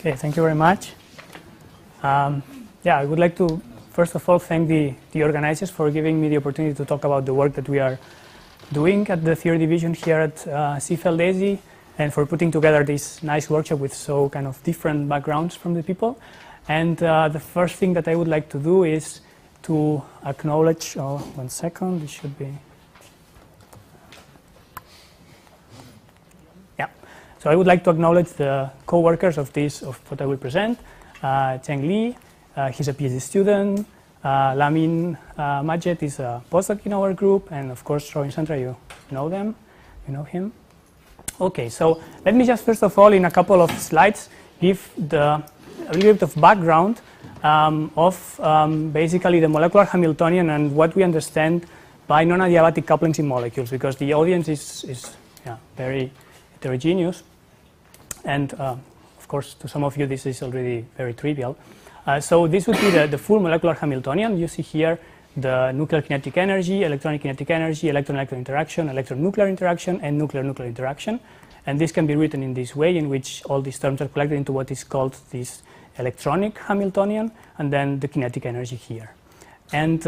Okay, thank you very much. Yeah, I would like to first of all thank the organizers for giving me the opportunity to talk about the work that we are doing at the theory division here at CFL-DESY, and for putting together this nice workshop with so kind of different backgrounds from the people. And the first thing that I would like to do is to acknowledge, one second, this should be, yeah. So I would like to acknowledge the co-workers of what I will present. Cheng Li, he's a PhD student. Lamin Majed is a postdoc in our group, and of course Robin Sandra, you know them, you know him. Okay, so let me just first of all, in a couple of slides, give a little bit of background of basically the molecular Hamiltonian and what we understand by non-adiabatic couplings in molecules, because the audience is very heterogeneous, and of course to some of you this is already very trivial. So this would be the full molecular Hamiltonian. You see here the nuclear kinetic energy, electronic kinetic energy, electron-electron interaction, electron-nuclear interaction, and nuclear-nuclear interaction. And this can be written in this way, in which all these terms are collected into what is called this electronic Hamiltonian, and then the kinetic energy here. And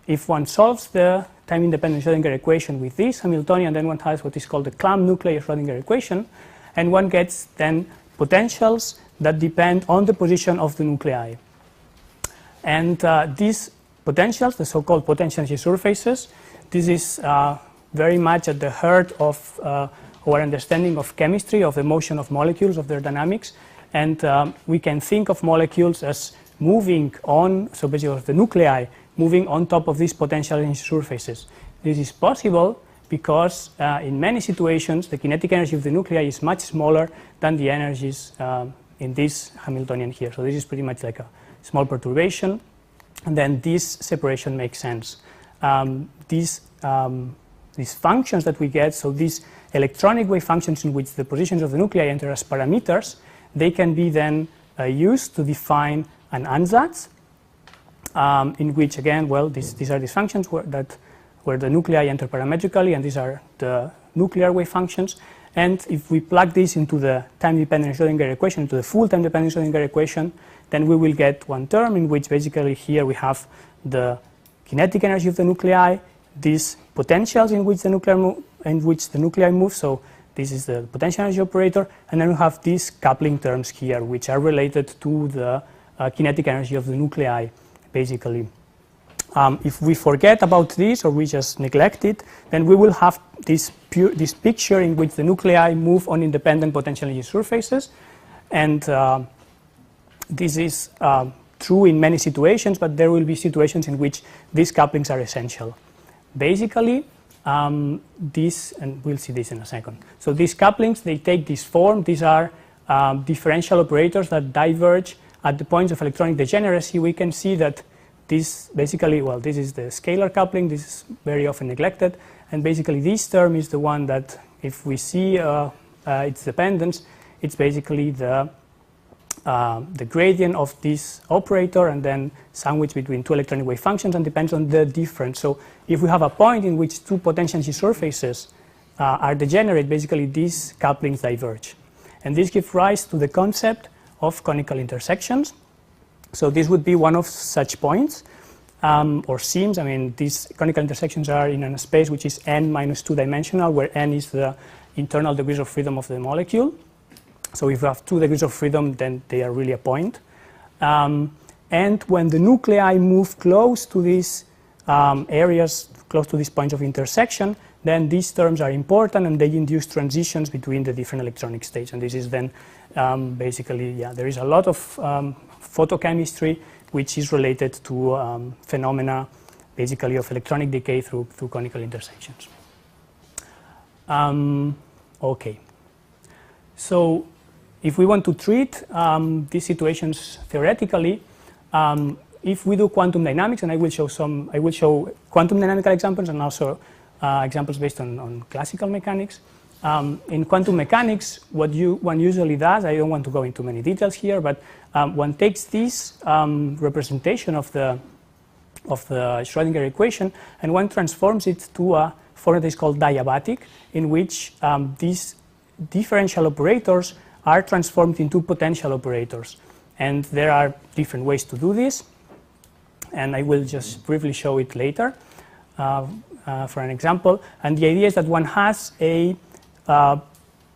if one solves the time-independent Schrödinger equation with this Hamiltonian, then one has what is called the Coulomb nuclear Schrödinger equation, and one gets then potentials that depend on the position of the nuclei. And these potentials, the so-called potential energy surfaces, this is very much at the heart of our understanding of chemistry, of the motion of molecules, of their dynamics. And we can think of molecules as moving on, so basically of the nuclei, moving on top of these potential energy surfaces. This is possible because in many situations the kinetic energy of the nuclei is much smaller than the energies in this Hamiltonian here. So this is pretty much like a small perturbation, and then this separation makes sense. These functions that we get, so these electronic wave functions in which the positions of the nuclei enter as parameters, they can be then used to define an ansatz, in which again, well, these are these functions where the nuclei enter parametrically, and these are the nuclear wave functions. And if we plug this into the time-dependent Schrödinger equation, into the full time-dependent Schrödinger equation, then we will get one term in which basically here we have the kinetic energy of the nuclei, these potentials in which the nuclei move. So this is the potential energy operator, and then we have these coupling terms here, which are related to the kinetic energy of the nuclei, basically. If we forget about this or we just neglect it, then we will have this picture in which the nuclei move on independent potential energy surfaces. And this is true in many situations, but there will be situations in which these couplings are essential. Basically, and we'll see this in a second. So these couplings, they take this form. These are differential operators that diverge at the points of electronic degeneracy. We can see that this basically, well, this is the scalar coupling. This is very often neglected. And basically this term is the one that, if we see its dependence, it's basically the gradient of this operator and then sandwiched between two electronic wave functions, and depends on the difference. So if we have a point in which two potential energy surfaces are degenerate, basically these couplings diverge. And this gives rise to the concept of conical intersections. So this would be one of such points, or seams. I mean, these conical intersections are in a space which is n minus 2 dimensional, where n is the internal degrees of freedom of the molecule. So if you have 2 degrees of freedom, then they are really a point. And when the nuclei move close to these areas, close to these points of intersection, then these terms are important, and they induce transitions between the different electronic states. And this is then basically, yeah, there is a lot of photochemistry which is related to phenomena basically of electronic decay through conical intersections. Okay. So if we want to treat these situations theoretically, if we do quantum dynamics, and I will show quantum dynamical examples and also examples based on classical mechanics. In quantum mechanics, what one usually does, I don't want to go into many details here, but one takes this representation of the Schrödinger equation, and one transforms it to a form that is called diabatic, in which these differential operators are transformed into potential operators. And there are different ways to do this, and I will just briefly show it later for an example. And the idea is that one has a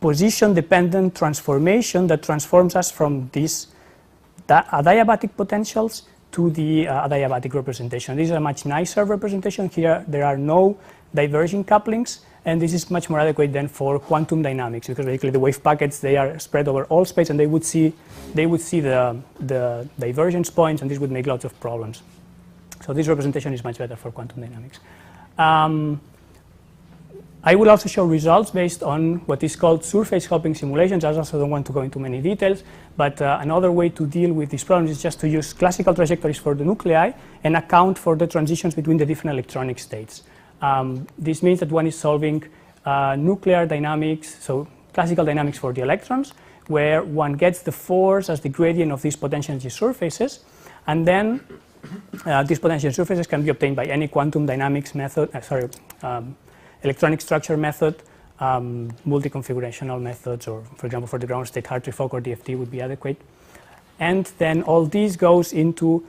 position-dependent transformation that transforms us from these adiabatic potentials to the adiabatic representation. This is a much nicer representation. Here there are no diverging couplings, and this is much more adequate than for quantum dynamics, because basically the wave packets, they are spread over all space, and they would see the divergence points, and this would make lots of problems. So this representation is much better for quantum dynamics. I will also show results based on what is called surface hopping simulations. I also don't want to go into many details, but another way to deal with these problems is just to use classical trajectories for the nuclei and account for the transitions between the different electronic states. This means that one is solving nuclear dynamics, so classical dynamics for the electrons, where one gets the force as the gradient of these potential energy surfaces, and then these potential surfaces can be obtained by any quantum dynamics method, electronic structure method, multi-configurational methods, or for example for the ground state, Hartree-Fock or DFT would be adequate. And then all this goes into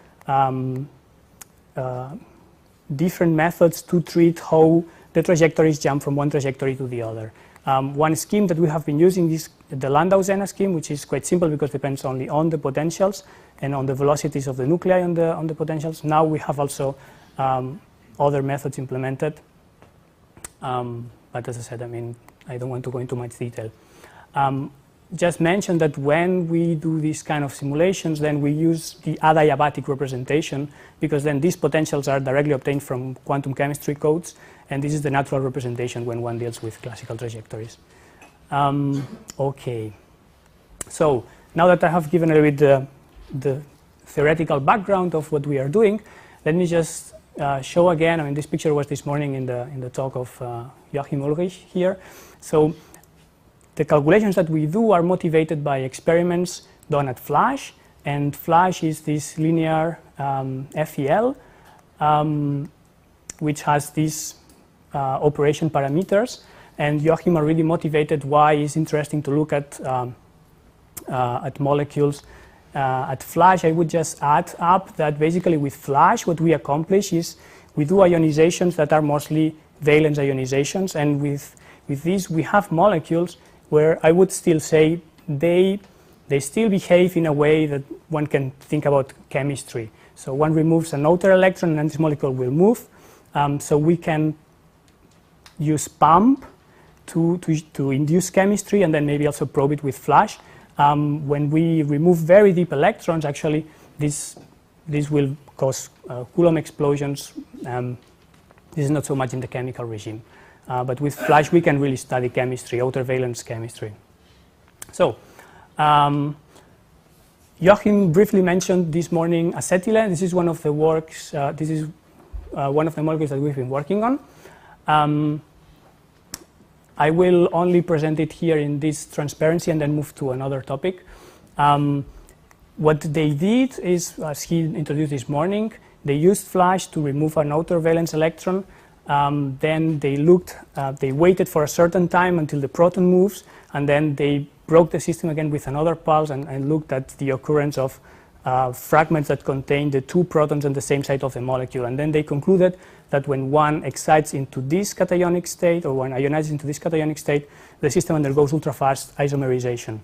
different methods to treat how the trajectories jump from one trajectory to the other. One scheme that we have been using is the Landau-Zena scheme, which is quite simple because it depends only on the potentials and on the velocities of the nuclei on the potentials. Now we have also other methods implemented. But as I said, I mean, I don't want to go into much detail. Just mention that when we do these kind of simulations, then we use the adiabatic representation, because then these potentials are directly obtained from quantum chemistry codes, and this is the natural representation when one deals with classical trajectories. Okay, so now that I have given a little bit the theoretical background of what we are doing, let me just show again. I mean, this picture was this morning in the talk of Joachim Ulrich here. So the calculations that we do are motivated by experiments done at FLASH, and FLASH is this linear FEL, which has these operation parameters. And Joachim already motivated why it's interesting to look at molecules at FLASH. I would just add up that basically with FLASH, what we accomplish is we do ionizations that are mostly valence ionizations, and with these we have molecules where I would still say they still behave in a way that one can think about chemistry. So one removes an outer electron and this molecule will move. So we can use pump to induce chemistry, and then maybe also probe it with FLASH. When we remove very deep electrons, actually this will cause Coulomb explosions. This is not so much in the chemical regime. But with FLASH, we can really study chemistry, outer valence chemistry. So, Joachim briefly mentioned this morning acetylene. This is one of the works, this is one of the molecules that we've been working on. I will only present it here in this transparency and then move to another topic. What they did is, as he introduced this morning, they used FLASH to remove an outer valence electron. Then they they waited for a certain time until the proton moves, and then they broke the system again with another pulse and looked at the occurrence of fragments that contain the two protons on the same side of the molecule. And then they concluded that when one excites into this cationic state, or when ionizes into this cationic state, the system undergoes ultra-fast isomerization.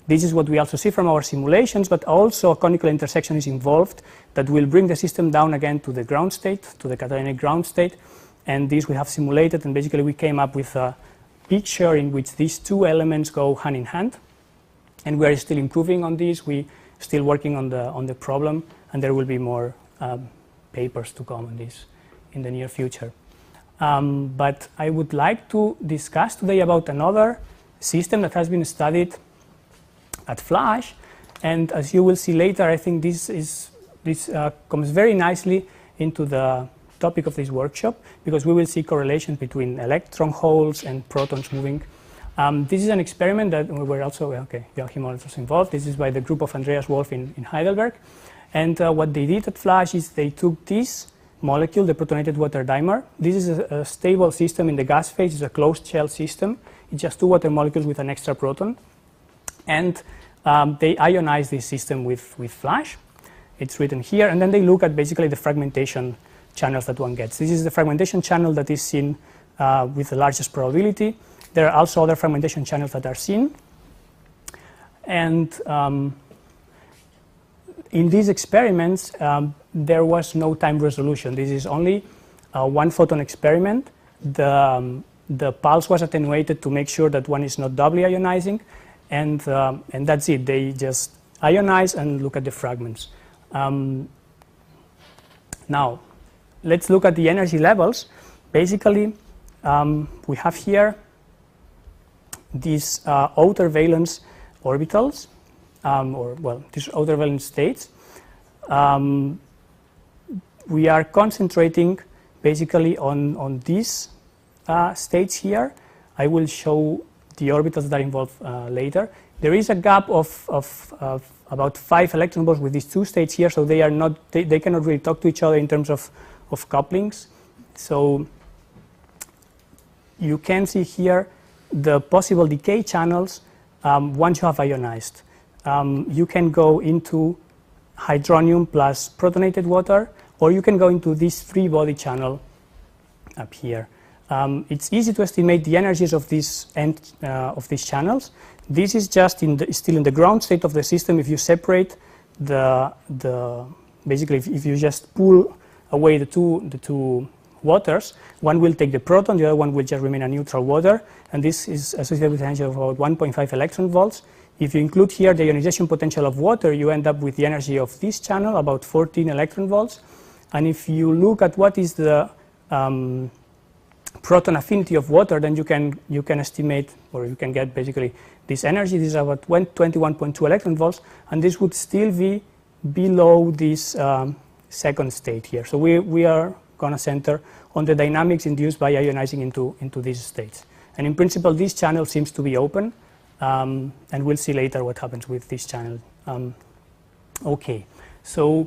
This is what we also see from our simulations, but also a conical intersection is involved that will bring the system down again to the ground state, to the cationic ground state. And this we have simulated, and basically we came up with a picture in which these two elements go hand in hand. And we are still improving on this. We still working on the problem, and there will be more papers to come on this in the near future. But I would like to discuss today about another system that has been studied at FLASH, and as you will see later, I think this comes very nicely into the topic of this workshop, because we will see correlations between electron holes and protons moving. This is an experiment that we were also, Joachim was involved. This is by the group of Andreas Wolf in Heidelberg. And what they did at FLASH is they took this molecule, the protonated water dimer. This is a stable system in the gas phase. It's a closed shell system. It's just two water molecules with an extra proton. And they ionize this system with flash. It's written here. And then they look at basically the fragmentation channels that one gets. This is the fragmentation channel that is seen with the largest probability. There are also other fragmentation channels that are seen. And in these experiments, there was no time resolution. This is only a one photon experiment. The pulse was attenuated to make sure that one is not doubly ionizing, and that's it. They just ionize and look at the fragments. Now, let's look at the energy levels. Basically, we have here these outer valence orbitals, these outer valence states. We are concentrating basically on these states here. I will show the orbitals that are involved later. There is a gap of about 5 electron volts with these two states here, so they cannot really talk to each other in terms of couplings. So you can see here the possible decay channels once you have ionized. You can go into hydronium plus protonated water, or you can go into this 3-body channel up here. It's easy to estimate the energies of these channels. This is just still in the ground state of the system. If you separate basically if you just pull away the two waters, one will take the proton, the other one will just remain a neutral water, and this is associated with an energy of about 1.5 electron volts. If you include here the ionization potential of water, you end up with the energy of this channel, about 14 electron volts. And if you look at what is the proton affinity of water, then you can estimate, or you can get basically this energy. This is about 21.2 electron volts, and this would still be below this second state here. So we are going to center on the dynamics induced by ionizing into these states. And in principle, this channel seems to be open, and we'll see later what happens with this channel. Okay, so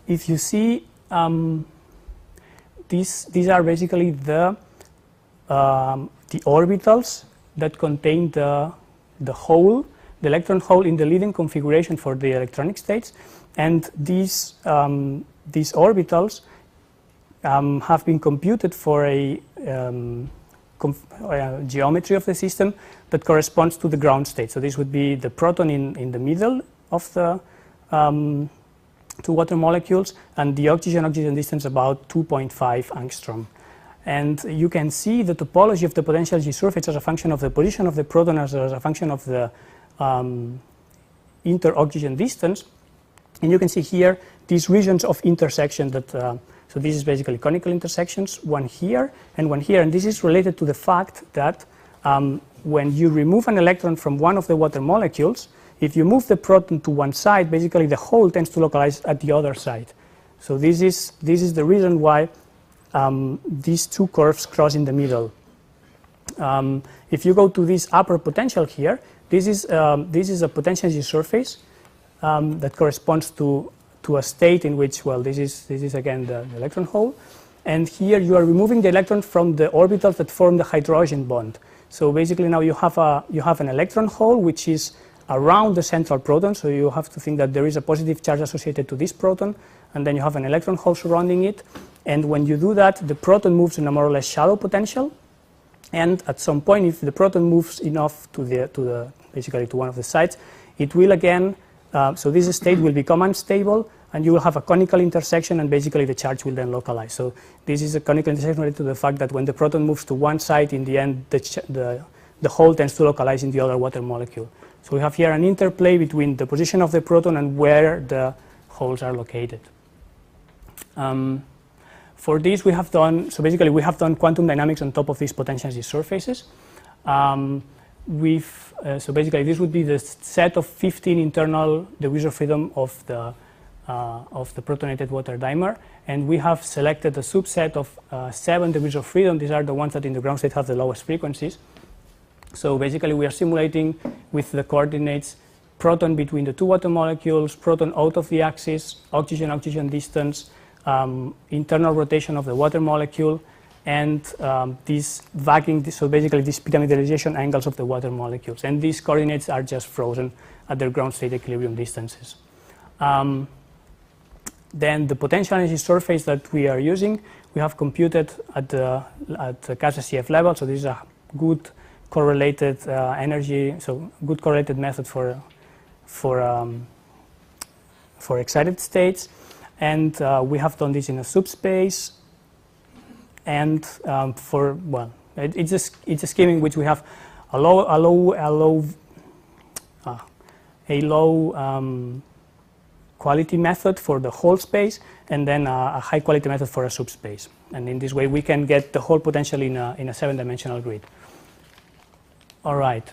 if you see, these are basically the orbitals that contain the electron hole in the leading configuration for the electronic states, and these orbitals have been computed for a geometry of the system that corresponds to the ground state. So this would be the proton in the middle of the two water molecules, and the oxygen-oxygen distance about 2.5 angstrom. And you can see the topology of the potential G surface as a function of the position of the proton, as a function of the inter-oxygen distance. And you can see here these regions of intersection that, so this is basically conical intersections, one here and one here. And this is related to the fact that when you remove an electron from one of the water molecules, if you move the proton to one side, basically the hole tends to localize at the other side. So this is the reason why these two curves cross in the middle. If you go to this upper potential here, this is a potential G surface that corresponds to a state in which, well, this is again the electron hole, and here you are removing the electron from the orbitals that form the hydrogen bond. So basically now you have an electron hole which is around the central proton, so you have to think that there is a positive charge associated to this proton, and then you have an electron hole surrounding it. And when you do that, the proton moves in a more or less shallow potential, and at some point, if the proton moves enough basically to one of the sides, it will again, so this state will become unstable, and you will have a conical intersection, and basically the charge will then localize. So this is a conical intersection related to the fact that when the proton moves to one side, in the end, the hole tends to localize in the other water molecule. So we have here an interplay between the position of the proton and where the holes are located. For this, we have done quantum dynamics on top of these potential G surfaces. So basically, this would be the set of 15 internal degrees of freedom of the protonated water dimer, and we have selected a subset of 7 degrees of freedom. These are the ones that in the ground state have the lowest frequencies. So basically, we are simulating with the coordinates proton between the two water molecules, proton out of the axis, oxygen-oxygen distance, internal rotation of the water molecule, and these vacuum, so basically these pyramidalization angles of the water molecules. And these coordinates are just frozen at their ground state equilibrium distances. Then the potential energy surface that we are using, we have computed at the CASA-CF level. So this is a good correlated energy, so good correlated method for excited states. And we have done this in a subspace. And it's a scheme in which we have a low quality method for the whole space, and then a high quality method for a subspace. And in this way, we can get the whole potential in a 7-dimensional grid. All right.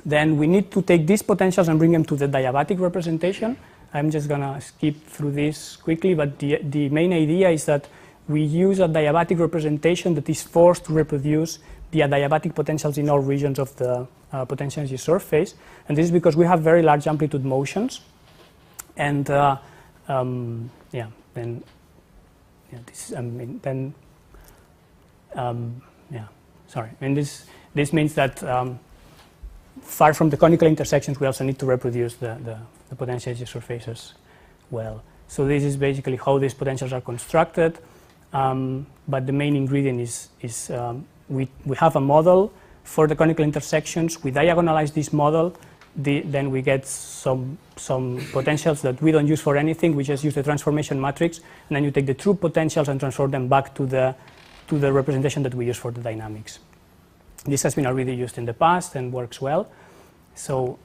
Then we need to take these potentials and bring them to the diabatic representation. I'm just going to skip through this quickly, but the main idea is that we use a diabatic representation that is forced to reproduce the adiabatic potentials in all regions of the potential energy surface. And this is because we have very large amplitude motions. And this means that far from the conical intersections, we also need to reproduce the potential energy surfaces well. So this is basically how these potentials are constructed. But the main ingredient is we have a model for the conical intersections. We diagonalize this model. Then we get some potentials that we don't use for anything. We just use the transformation matrix, and then you take the true potentials and transform them back to the representation that we use for the dynamics. This has been already used in the past and works well. So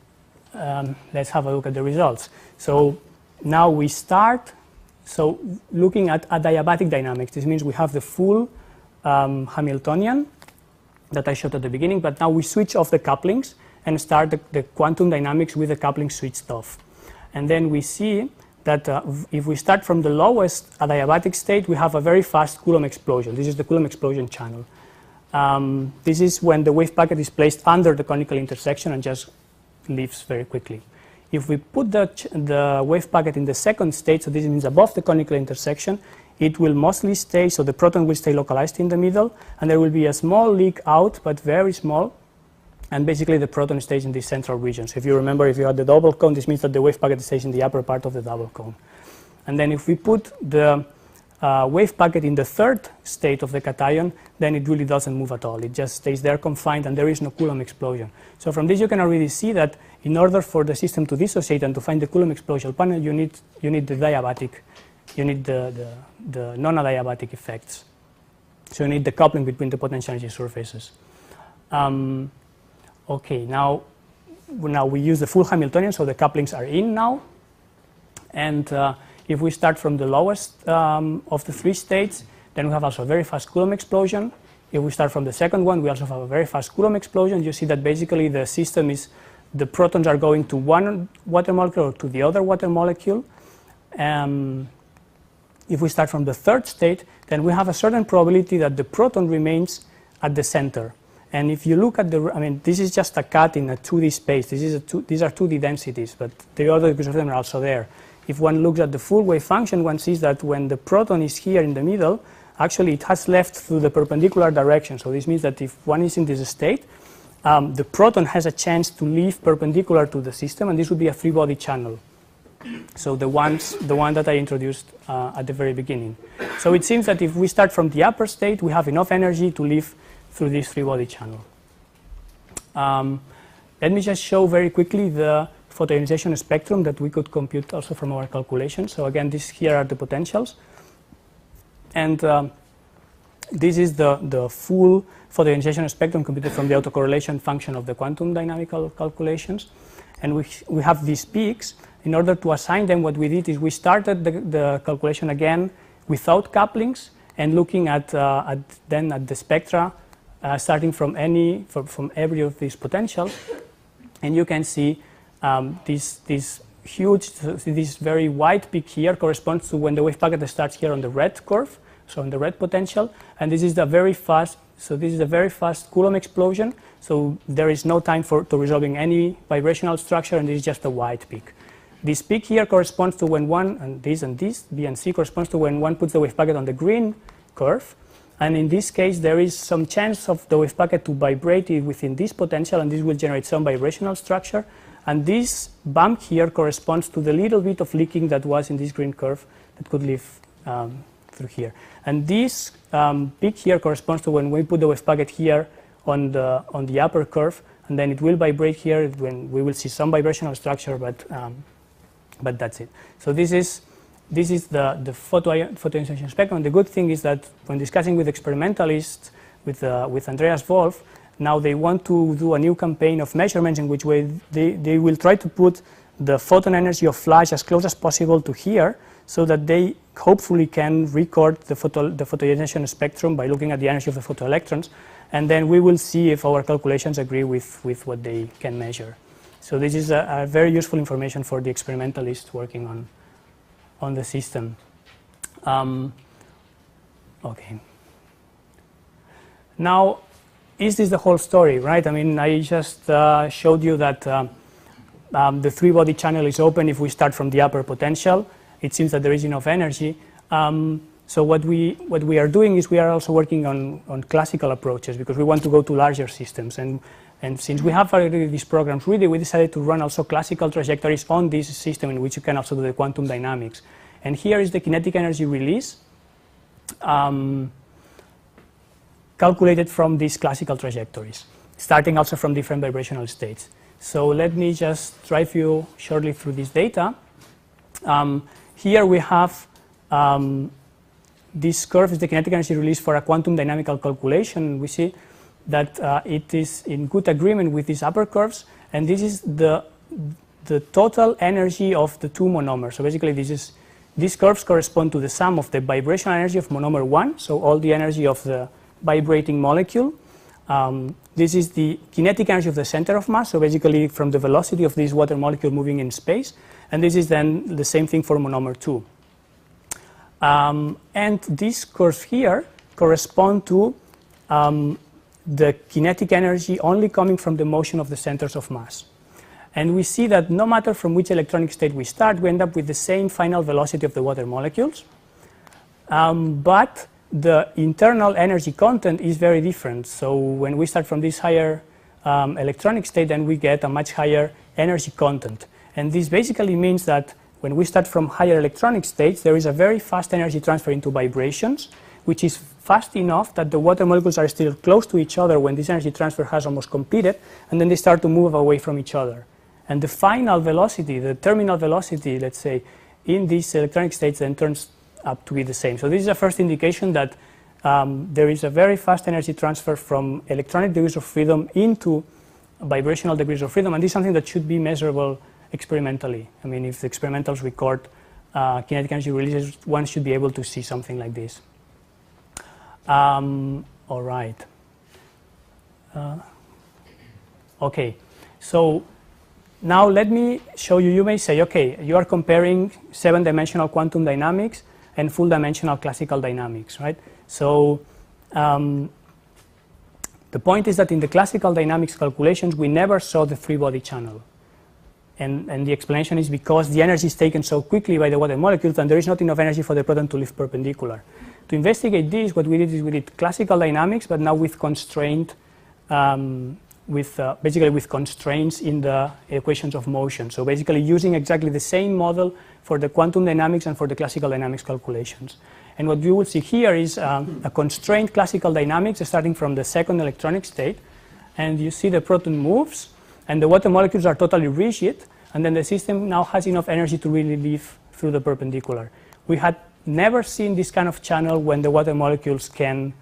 let's have a look at the results. So now we start looking at adiabatic dynamics. This means we have the full Hamiltonian that I showed at the beginning, but now we switch off the couplings and start the quantum dynamics with the coupling switched off. And then we see that if we start from the lowest adiabatic state, we have a very fast Coulomb explosion. This is the Coulomb explosion channel. This is when the wave packet is placed under the conical intersection and just leaves very quickly. If we put the wave packet in the second state, so this means above the conical intersection, it will mostly stay, so the proton will stay localized in the middle, and there will be a small leak out, but very small. And basically, the proton stays in the central region. So if you remember, if you had the double cone, this means that the wave packet stays in the upper part of the double cone. And then if we put the wave packet in the third state of the cation, then it really doesn't move at all. It just stays there confined, and there is no Coulomb explosion. So from this, you can already see that in order for the system to dissociate and to find the Coulomb explosion panel, you need the diabatic, you need the non-adiabatic effects. So you need the coupling between the potential energy surfaces. Okay, now we use the full Hamiltonian, so the couplings are in now. And if we start from the lowest of the three states, then we have also a very fast Coulomb explosion. If we start from the second one, we also have a very fast Coulomb explosion. You see that basically the system is, the protons are going to one water molecule or to the other water molecule. If we start from the third state, then we have a certain probability that the proton remains at the center. And if you look at this is just a cut in a 2D space. These are 2D densities, but the other degrees of them are also there. If one looks at the full wave function, one sees that when the proton is here in the middle, actually it has left through the perpendicular direction. So this means that if one is in this state, the proton has a chance to leave perpendicular to the system, and this would be a free-body channel. So the one that I introduced at the very beginning. So it seems that if we start from the upper state, we have enough energy to leave through this free-body channel. Let me just show very quickly the photoionization spectrum that we could compute also from our calculations. So again, here are the potentials. And this is the full photoionization spectrum computed from the autocorrelation function of the quantum dynamical calculations. And we have these peaks. In order to assign them, what we did is we started the calculation again without couplings and looking at the spectra starting from every of these potentials. And you can see this very wide peak here corresponds to when the wave packet starts here on the red curve, so on the red potential. And this is the very fast, Coulomb explosion. So there is no time to resolving any vibrational structure, and this is just a wide peak. This peak here corresponds to when one, and this, B and C corresponds to when one puts the wave packet on the green curve. And in this case, there is some chance of the wave packet to vibrate within this potential, and this will generate some vibrational structure. And this bump here corresponds to the little bit of leaking that was in this green curve that could live through here. And this peak here corresponds to when we put the wave packet here on the upper curve, and then it will vibrate here when we will see some vibrational structure, but that's it. So this is the photoionization spectrum. The good thing is that when discussing with experimentalists, with Andreas Wolf, now they want to do a new campaign of measurements in which way they will try to put the photon energy of flash as close as possible to here, so that they hopefully can record the photoionization spectrum by looking at the energy of the photoelectrons, and then we will see if our calculations agree with what they can measure. So this is a very useful information for the experimentalists working on the system. Okay. Now, is this the whole story, right? I mean, I just showed you that the three-body channel is open if we start from the upper potential. It seems that there is enough energy. So what we are doing is we are also working on classical approaches, because we want to go to larger systems. And since we have already these programs ready, we decided to run also classical trajectories on this system in which you can also do the quantum dynamics. And here is the kinetic energy release calculated from these classical trajectories, starting also from different vibrational states. So let me just drive you shortly through this data. Here we have this curve is the kinetic energy release for a quantum dynamical calculation. We see that it is in good agreement with these upper curves, and this is the total energy of the two monomers. So basically these curves correspond to the sum of the vibrational energy of monomer 1, so all the energy of the vibrating molecule. This is the kinetic energy of the center of mass, so basically from the velocity of this water molecule moving in space, and this is then the same thing for monomer 2. And these curves here correspond to the kinetic energy only coming from the motion of the centers of mass. And we see that no matter from which electronic state we start, we end up with the same final velocity of the water molecules. But the internal energy content is very different. So when we start from this higher electronic state, then we get a much higher energy content. And this basically means that when we start from higher electronic states, there is a very fast energy transfer into vibrations, which is fast enough that the water molecules are still close to each other when this energy transfer has almost completed, and then they start to move away from each other. And the final velocity, the terminal velocity, let's say, in these electronic states then turns up to be the same. So this is a first indication that there is a very fast energy transfer from electronic degrees of freedom into vibrational degrees of freedom, and this is something that should be measurable experimentally. I mean, if the experimentals record kinetic energy releases, one should be able to see something like this. All right. Okay, so now let me show you. You may say, okay, you are comparing 7-dimensional quantum dynamics and full-dimensional classical dynamics, right? So the point is that in the classical dynamics calculations, we never saw the three-body channel. And the explanation is because the energy is taken so quickly by the water molecules, and there is not enough energy for the proton to live perpendicular. To investigate this, what we did is we did classical dynamics, but now with constraint, basically with constraints in the equations of motion. So basically using exactly the same model for the quantum dynamics and for the classical dynamics calculations. And what you will see here is a constrained classical dynamics starting from the second electronic state, and you see the proton moves, and the water molecules are totally rigid, and then the system now has enough energy to really live through the perpendicular. We had never seen this kind of channel when the water molecules can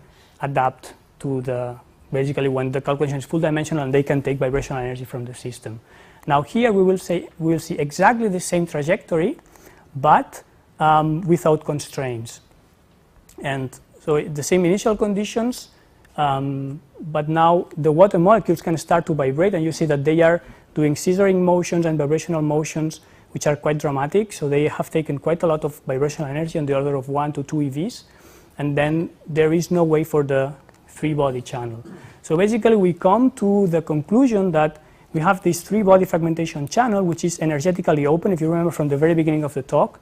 adapt to the, basically when the calculation is full dimensional and they can take vibrational energy from the system. Now here we will see exactly the same trajectory, but without constraints. And so the same initial conditions, but now the water molecules can start to vibrate, and you see that they are doing scissoring motions and vibrational motions, which are quite dramatic. So they have taken quite a lot of vibrational energy on the order of 1 to 2 EVs, and then there is no way for the three-body channel. So basically we come to the conclusion that we have this three-body fragmentation channel, which is energetically open. If you remember from the very beginning of the talk,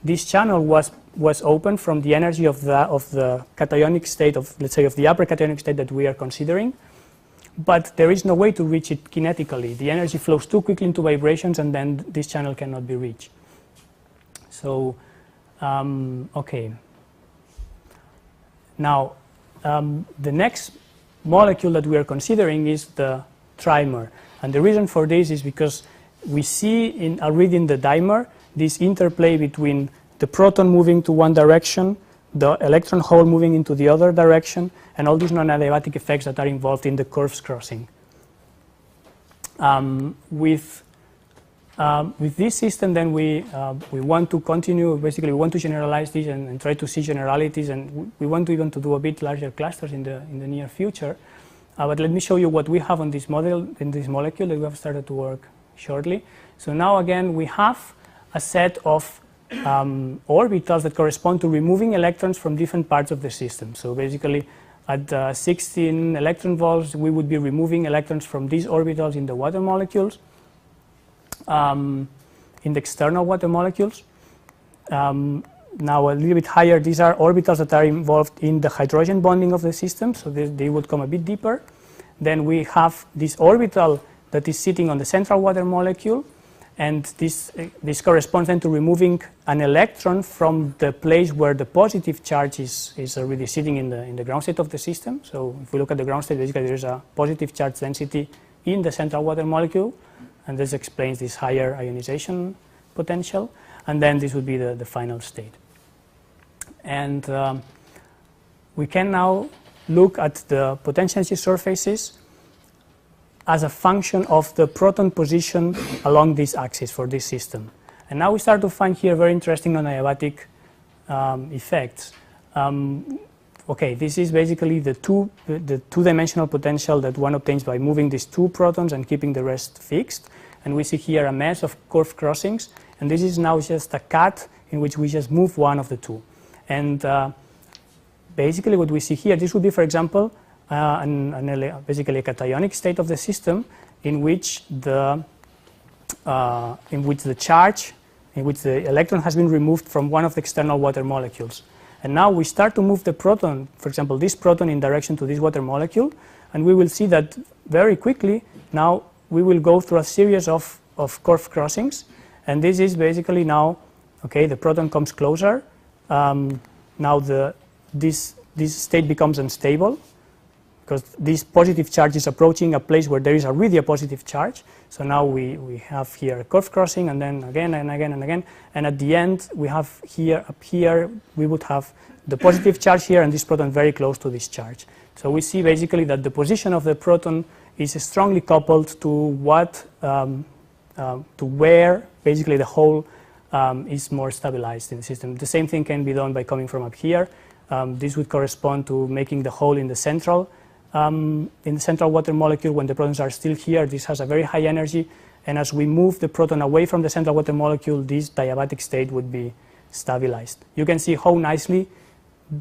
this channel was open from the energy of the cationic state of, let's say, of the upper cationic state that we are considering, but there is no way to reach it kinetically. The energy flows too quickly into vibrations, and then this channel cannot be reached. So, okay. Now, the next molecule that we are considering is the trimer, and the reason for this is because we see already in the dimer this interplay between the proton moving to one direction, the electron hole moving into the other direction, and all these non-adiabatic effects that are involved in the curves crossing. With this system, then we want to continue. Basically, we want to generalize this and try to see generalities, and we want to even to do a bit larger clusters in the near future. But let me show you what we have on this model, in this molecule that we have started to work shortly. So now again, we have a set of orbitals that correspond to removing electrons from different parts of the system. So basically, at 16 electron volts, we would be removing electrons from these orbitals in the water molecules, in the external water molecules. Now a little bit higher, these are orbitals that are involved in the hydrogen bonding of the system, so they would come a bit deeper. Then we have this orbital that is sitting on the central water molecule, and this corresponds then to removing an electron from the place where the positive charge is already sitting in the ground state of the system. So if we look at the ground state, basically there is a positive charge density in the central water molecule, and this explains this higher ionization potential, and then this would be the final state. And we can now look at the potential energy surfaces as a function of the proton position along this axis for this system. And now we start to find here very interesting non-adiabatic effects. Okay, this is basically the two-dimensional potential that one obtains by moving these two protons and keeping the rest fixed. And we see here a mesh of curve crossings, and this is now just a cut in which we just move one of the two. And basically what we see here, this would be, for example, basically a cationic state of the system in which the charge, in which the electron has been removed from one of the external water molecules. And now we start to move the proton, for example, this proton in direction to this water molecule, and we will see that very quickly now we will go through a series of curve crossings, and this is basically now, okay, the proton comes closer. Now this state becomes unstable because this positive charge is approaching a place where there is already a positive charge. So now we have here a curve crossing, and then again and again and again, and at the end we have here, up here, we would have the positive charge here and this proton very close to this charge. So we see basically that the position of the proton is strongly coupled to what, to where basically the hole is more stabilized in the system. The same thing can be done by coming from up here. This would correspond to making the hole in the central water molecule when the protons are still here. This has a very high energy, and as we move the proton away from the central water molecule, this diabatic state would be stabilized. You can see how nicely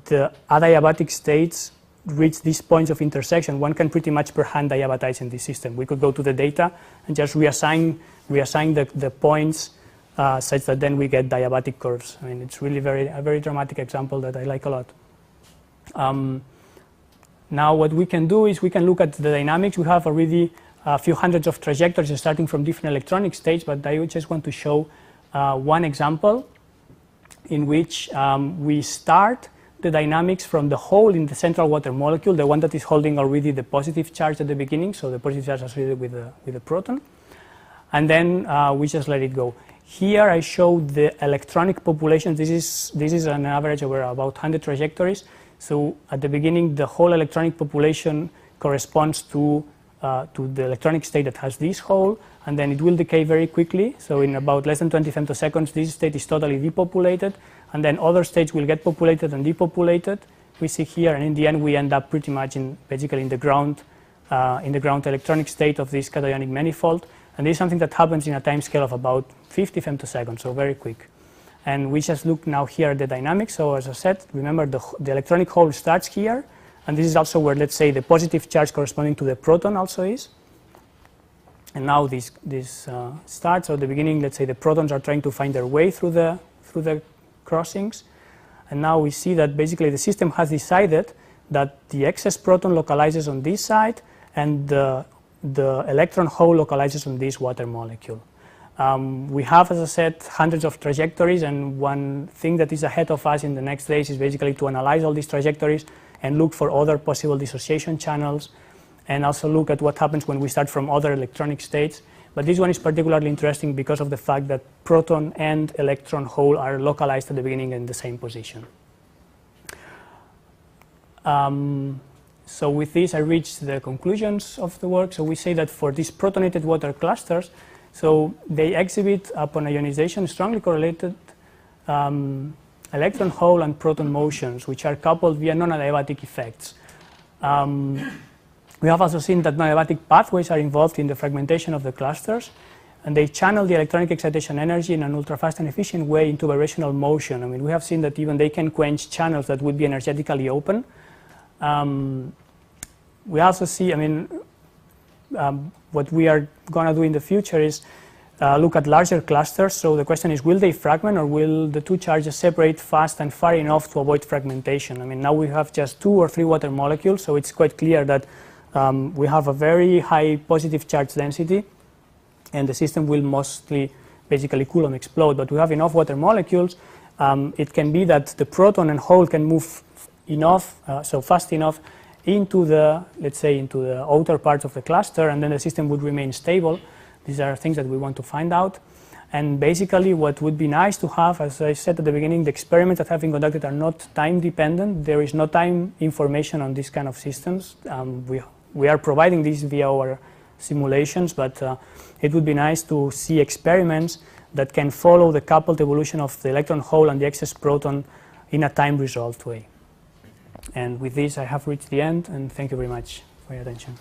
the adiabatic states reach these points of intersection. One can pretty much per hand diabatize in this system. We could go to the data and just reassign the points such that then we get diabatic curves. I mean, it's really a very dramatic example that I like a lot. Now what we can do is we can look at the dynamics. We have already a few hundreds of trajectories starting from different electronic states, but I just want to show one example in which we start the dynamics from the hole in the central water molecule, the one that is holding already the positive charge at the beginning, so the positive charge associated with the proton, and then we just let it go. Here I show the electronic population. This is an average over about 100 trajectories. So at the beginning, the whole electronic population corresponds to the electronic state that has this hole, and then it will decay very quickly. So in about less than 20 femtoseconds, this state is totally depopulated, and then other states will get populated and depopulated. We see here, and in the end, we end up pretty much basically in the ground electronic state of this cationic manifold. And this is something that happens in a time scale of about 50 femtoseconds, so very quick. And we just look now here at the dynamics. So as I said, remember the electronic hole starts here, and this is also where, let's say, the positive charge corresponding to the proton also is. And now this starts. So at the beginning, let's say the protons are trying to find their way through the crossings. And now we see that basically the system has decided that the excess proton localizes on this side and the electron hole localizes on this water molecule. We have, as I said, hundreds of trajectories, and one thing that is ahead of us in the next days is basically to analyze all these trajectories and look for other possible dissociation channels, and also look at what happens when we start from other electronic states. But this one is particularly interesting because of the fact that proton and electron hole are localized at the beginning in the same position. So with this, I reached the conclusions of the work. So we say that for these protonated water clusters, so they exhibit, upon ionization, strongly correlated electron hole and proton motions, which are coupled via non-adiabatic effects. We have also seen that non-adiabatic pathways are involved in the fragmentation of the clusters, and they channel the electronic excitation energy in an ultra-fast and efficient way into vibrational motion. I mean, we have seen that even they can quench channels that would be energetically open. We also see, I mean, what we are going to do in the future is look at larger clusters. So the question is, will they fragment, or will the two charges separate fast and far enough to avoid fragmentation? I mean, now we have just 2 or 3 water molecules, so it's quite clear that we have a very high positive charge density, and the system will mostly basically Coulomb explode. But we have enough water molecules. It can be that the proton and hole can move enough, so fast enough, into the, let's say, into the outer parts of the cluster, and then the system would remain stable. These are things that we want to find out. And basically what would be nice to have, as I said at the beginning, the experiments that have been conducted are not time dependent. There is no time information on these kind of systems. We are providing this via our simulations, but it would be nice to see experiments that can follow the coupled evolution of the electron hole and the excess proton in a time-resolved way. And with this, I have reached the end, and thank you very much for your attention.